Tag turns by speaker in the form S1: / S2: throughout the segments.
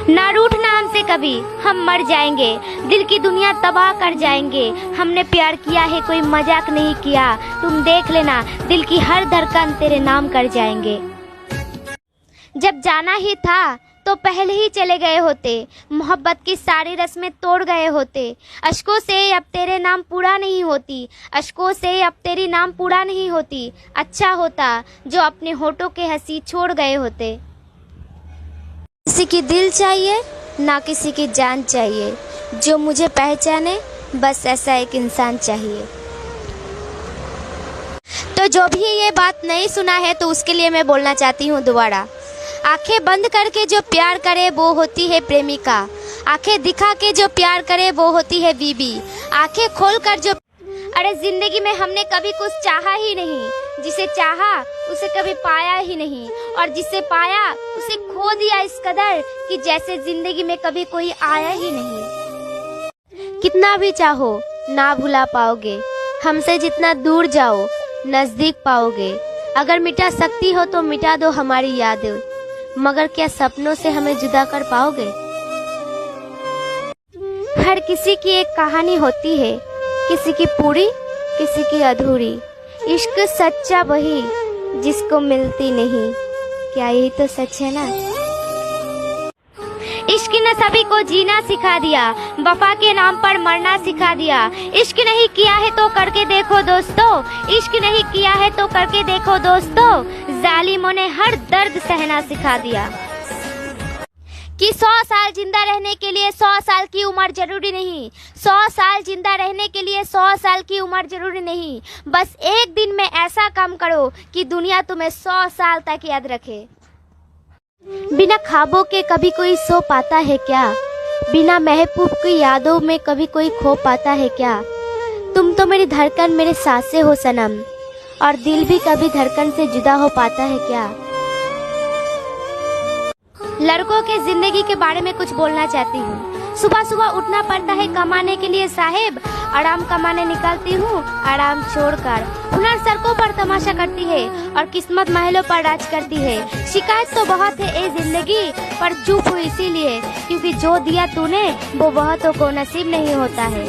S1: ना रूठना हमसे कभी, हम मर जाएंगे, दिल की दुनिया तबाह कर जाएंगे। हमने प्यार किया है, कोई मजाक नहीं किया, तुम देख लेना, दिल की हर धड़कन तेरे नाम कर जाएंगे। जब जाना ही था तो पहले ही चले गए होते, मोहब्बत की सारी रस्में तोड़ गए होते। अश्कों से अब तेरे नाम पूरा नहीं होती, अश्कों से अब तेरी नाम पूरा नहीं होती। अच्छा होता जो अपने होठों के हंसी छोड़ गए होते। किसी की दिल चाहिए ना किसी की जान चाहिए, जो मुझे पहचाने बस ऐसा एक इंसान चाहिए। तो जो भी ये बात नहीं सुना है तो उसके लिए मैं बोलना चाहती हूँ दोबारा। आंखें बंद करके जो प्यार करे वो होती है प्रेमिका, आंखें दिखा के जो प्यार करे वो होती है बीबी, आंखें खोल कर जो। अरे जिंदगी में हमने कभी कुछ चाहा ही नहीं, जिसे चाहा उसे कभी पाया ही नहीं, और जिसे पाया उसे खो दिया इस कदर कि जैसे जिंदगी में कभी कोई आया ही नहीं। कितना भी चाहो ना भुला पाओगे, हमसे जितना दूर जाओ नजदीक पाओगे। अगर मिटा सकती हो तो मिटा दो हमारी यादें, मगर क्या सपनों से हमें जुदा कर पाओगे? हर किसी की एक कहानी होती है, किसी की पूरी किसी की अधूरी। इश्क सच्चा वही जिसको मिलती नहीं, क्या यही तो सच है ना? इश्क ने सभी को जीना सिखा दिया, वफा के नाम पर मरना सिखा दिया। इश्क नहीं किया है तो करके देखो दोस्तों, इश्क नहीं किया है तो करके देखो दोस्तों। जालिमों ने हर दर्द सहना सिखा दिया कि 100 साल जिंदा रहने के लिए 100 साल की उम्र जरूरी नहीं, 100 साल जिंदा रहने के लिए 100 साल की उम्र जरूरी नहीं। बस एक दिन में ऐसा काम करो कि दुनिया तुम्हें 100 साल तक याद रखे। बिना ख्वाबों के कभी कोई सो पाता है क्या? बिना महबूब की यादों में कभी कोई खो पाता है क्या? तुम तो मेरी धड़कन मेरे सांसें हो सनम, और दिल भी कभी धड़कन से जुदा हो पाता है क्या? लड़कों के जिंदगी के बारे में कुछ बोलना चाहती हूँ। सुबह सुबह उठना पड़ता है कमाने के लिए साहेब, आराम कमाने निकलती हूँ आराम छोड़कर। हुनर सड़कों पर तमाशा करती है और किस्मत महलों पर राज करती है। शिकायत तो बहुत है ए जिंदगी, पर चुप हुई इसीलिए क्योंकि जो दिया तूने वो बहुतों को नसीब नहीं होता है।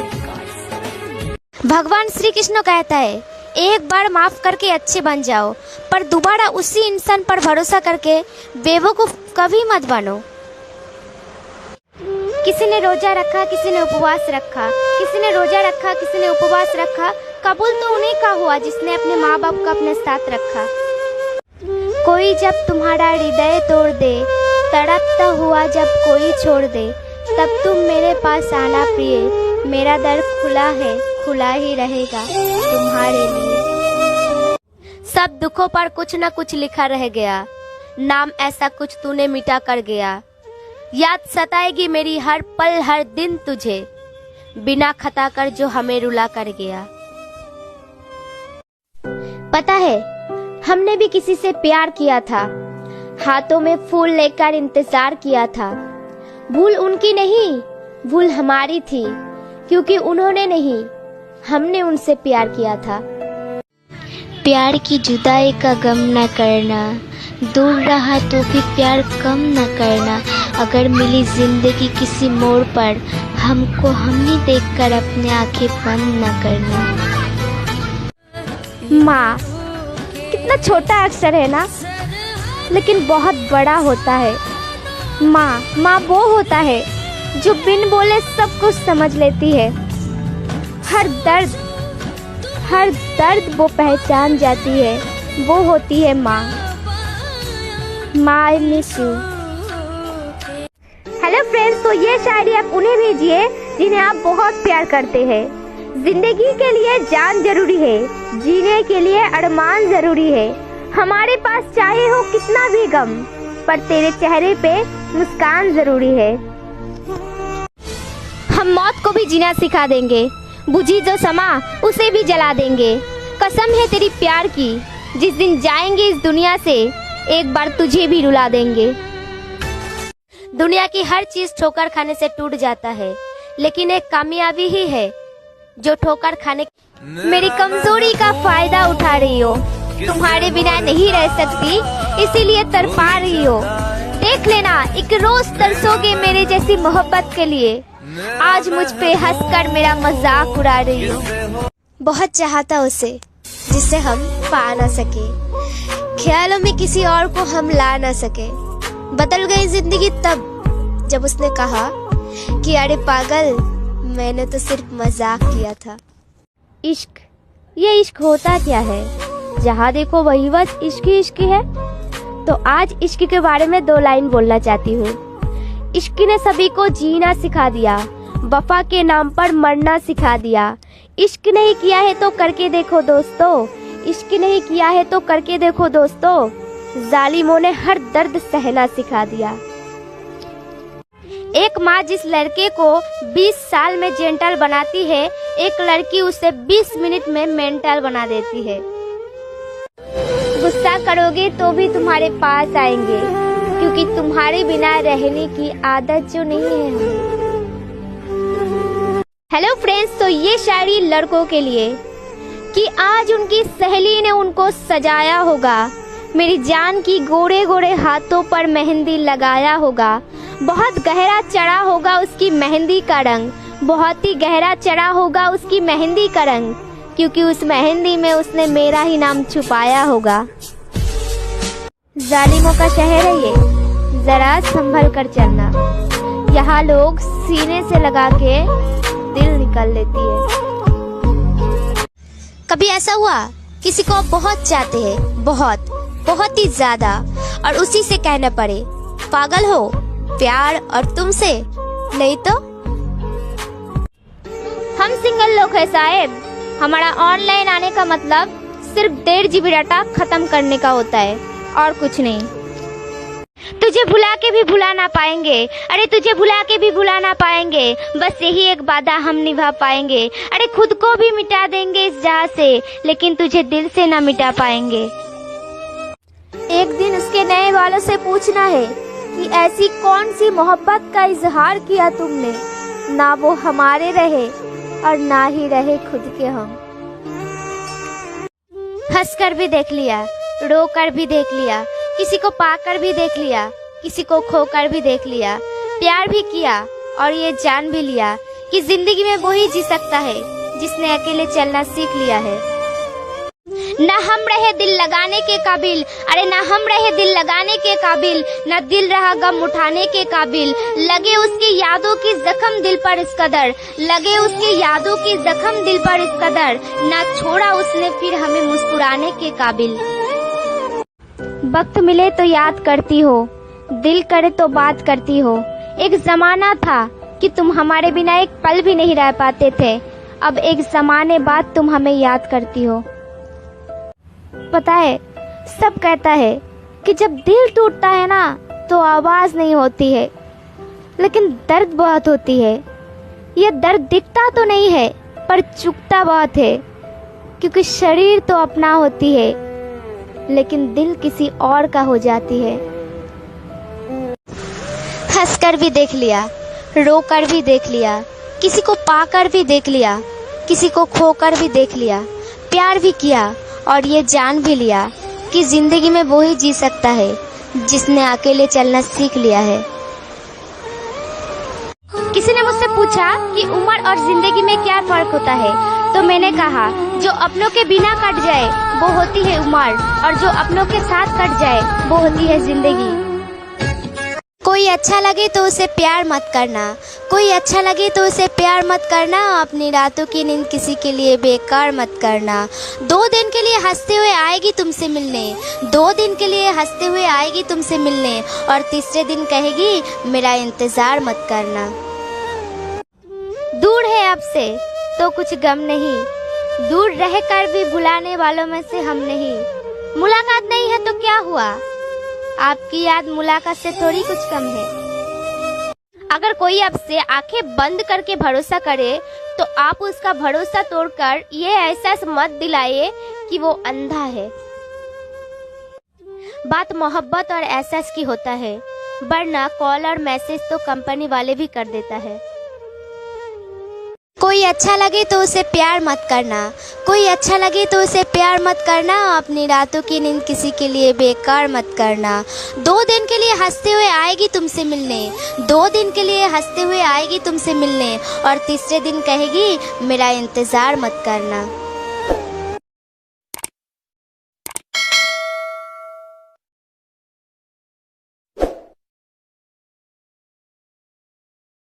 S1: भगवान श्री कृष्ण कहता है, एक बार माफ करके अच्छे बन जाओ, पर दोबारा उसी इंसान पर भरोसा करके बेवकूफ कभी मत बनो। किसी ने रोजा रखा, किसी ने उपवास रखा, किसी ने रोजा रखा, किसी ने उपवास रखा। कबूल तो उन्हीं का हुआ जिसने अपने माँ बाप को अपने साथ रखा। कोई जब तुम्हारा हृदय तोड़ दे, तड़पता हुआ जब कोई छोड़ दे, तब तुम मेरे पास आना प्रिय, मेरा दर खुला है, खुला ही रहेगा तुम्हारे लिए। सब दुखों पर कुछ न कुछ लिखा रह गया, नाम ऐसा कुछ तूने मिटा कर गया। याद सताएगी मेरी हर पल हर दिन तुझे, बिना खता कर जो हमें रुला कर गया। पता है हमने भी किसी से प्यार किया था, हाथों में फूल लेकर इंतजार किया था। भूल उनकी नहीं, भूल हमारी थी, क्योंकि उन्होंने नहीं हमने उनसे प्यार किया था। प्यार की जुदाई का गम न करना, दूर रहा तो भी प्यार कम न करना। अगर मिली जिंदगी किसी मोड़ पर, हमको हमने देखकर अपने आंखें बंद न करना। माँ कितना छोटा अक्षर है ना, लेकिन बहुत बड़ा होता है। माँ वो होता है जो बिन बोले सब कुछ समझ लेती है। हर दर्द वो पहचान जाती है, वो होती है माँ। I miss you. Hello friends, तो ये शायरी आप उन्हें भेजिए जिन्हें आप बहुत प्यार करते हैं। जिंदगी के लिए जान जरूरी है, जीने के लिए अरमान जरूरी है। हमारे पास चाहे हो कितना भी गम, पर तेरे चेहरे पे मुस्कान जरूरी है। हम मौत को भी जीना सिखा देंगे, बुझी जो समा उसे भी जला देंगे। कसम है तेरी प्यार की, जिस दिन जाएंगे इस दुनिया से, एक बार तुझे भी रुला देंगे। दुनिया की हर चीज ठोकर खाने से टूट जाता है, लेकिन एक कामयाबी ही है जो ठोकर खाने। मेरी कमजोरी का फायदा उठा रही हो, तुम्हारे बिना नहीं रह सकती इसीलिए तड़पा रही हो। देख लेना, एक रोज तरसोगे मेरे जैसी मोहब्बत के लिए। आज मुझ पे हंसकर मेरा मजाक उड़ा रही हो।
S2: बहुत चाहता उसे जिसे हम पा ना सके, ख्यालों में किसी और को हम ला ना सके। बदल गई जिंदगी तब जब उसने कहा कि अरे पागल, मैंने तो सिर्फ मजाक किया था।
S1: इश्क, ये इश्क होता क्या है? जहाँ देखो वही बस इश्क ही इश्क है। तो आज इश्क के बारे में 2 लाइन बोलना चाहती हूँ। इश्क ने सभी को जीना सिखा दिया, वफा के नाम पर मरना सिखा दिया। इश्क नहीं किया है तो करके देखो दोस्तों, इश्क नहीं किया है तो करके देखो दोस्तों। जालिमों ने हर दर्द सहना सिखा दिया। एक माँ जिस लड़के को 20 साल में जेंटल बनाती है, एक लड़की उसे 20 मिनट में मेंटल बना देती है। गुस्सा करोगे तो भी तुम्हारे पास आएंगे, क्योंकि तुम्हारे बिना रहने की आदत जो नहीं है हमें। हेलो फ्रेंड्स, तो ये शायरी लड़कों के लिए कि आज उनकी सहेली ने उनको सजाया होगा, मेरी जान की गोरे गोरे हाथों पर मेहंदी लगाया होगा। बहुत गहरा चढ़ा होगा उसकी मेहंदी का रंग, बहुत ही गहरा चढ़ा होगा उसकी मेहंदी का रंग, क्योंकि उस मेहंदी में उसने मेरा ही नाम छुपाया होगा। जालिमों का शहर है ये, जरा संभल कर चलना। यहाँ लोग सीने से लगा के दिल निकाल लेती है।
S2: कभी ऐसा हुआ किसी को आप बहुत चाहते हैं, बहुत ही ज्यादा, और उसी से कहना पड़े पागल हो प्यार, और तुमसे नहीं तो?
S1: हम सिंगल लोग हैं साहेब, हमारा ऑनलाइन आने का मतलब सिर्फ 1.5 GB डाटा खत्म करने का होता है और कुछ नहीं। तुझे भुला के भी भुला ना पाएंगे, अरे तुझे भुला के भी भुला ना पाएंगे, बस यही एक वादा हम निभा पाएंगे। अरे खुद को भी मिटा देंगे इस जहां से, लेकिन तुझे दिल से ना मिटा पाएंगे।
S2: एक दिन उसके नए वालों से पूछना है कि ऐसी कौन सी मोहब्बत का इजहार किया तुमने, ना वो हमारे रहे और ना ही रहे खुद के हम।
S1: हंसकर भी देख लिया, रोकर भी देख लिया, किसी को पाकर भी देख लिया, किसी को खोकर भी देख लिया, प्यार भी किया और ये जान भी लिया कि जिंदगी में वो ही जी सकता है जिसने अकेले चलना सीख लिया है। ना हम रहे दिल लगाने के काबिल, अरे ना हम रहे दिल लगाने के काबिल, न दिल रहा गम उठाने के काबिल। लगे उसकी यादों की जख्म दिल पर इस कदर, लगे उसकी यादों की जख्म दिल पर इस कदर, ना छोड़ा उसने फिर हमें मुस्कुराने के काबिल। वक्त मिले तो याद करती हो, दिल करे तो बात करती हो। एक जमाना था कि तुम हमारे बिना एक पल भी नहीं रह पाते थे, अब एक जमाने बाद तुम हमें याद करती हो। पता है, सब कहता है कि जब दिल टूटता है ना तो आवाज नहीं होती है, लेकिन दर्द बहुत होती है। यह दर्द दिखता तो नहीं है पर चुभता बहुत है, क्योंकि शरीर तो अपना होती है लेकिन दिल किसी और का हो जाती है।
S2: हंसकर भी देख लिया, रोकर भी देख लिया, किसी को पाकर भी देख लिया, किसी को खोकर भी देख लिया, प्यार भी किया और ये जान भी लिया कि जिंदगी में वो ही जी सकता है जिसने अकेले चलना सीख लिया है।
S1: किसी ने मुझसे पूछा कि उम्र और जिंदगी में क्या फर्क होता है, तो मैंने कहा जो अपनों के बिना कट जाए वो होती है उम्र, और जो अपनों के साथ कट जाए वो होती है जिंदगी।
S2: कोई अच्छा लगे तो उसे प्यार मत करना, कोई अच्छा लगे तो उसे प्यार मत करना, अपनी रातों की नींद किसी के लिए बेकार मत करना। 2 दिन के लिए हंसते हुए आएगी तुमसे मिलने, 2 दिन के लिए हंसते हुए आएगी तुमसे मिलने, और तीसरे दिन कहेगी मेरा इंतजार मत करना।
S1: दूर है अब से तो कुछ गम नहीं, दूर रहकर भी भुलाने वालों में से हम नहीं। मुलाकात नहीं है तो क्या हुआ, आपकी याद मुलाकात से थोड़ी कुछ कम है। अगर कोई आपसे आंखें बंद करके भरोसा करे तो आप उसका भरोसा तोड़कर ये एहसास मत दिलाइए कि वो अंधा है। बात मोहब्बत और एहसास की होता है, वरना कॉल और मैसेज तो कंपनी वाले भी कर देता है।
S2: कोई अच्छा लगे तो उसे प्यार मत करना, कोई अच्छा लगे तो उसे प्यार मत करना, अपनी रातों की नींद किसी के लिए बेकार मत करना। 2 दिन के लिए हंसते हुए आएगी तुमसे मिलने, 2 दिन के लिए हंसते हुए आएगी तुमसे मिलने, और तीसरे दिन कहेगी मेरा इंतज़ार मत करना।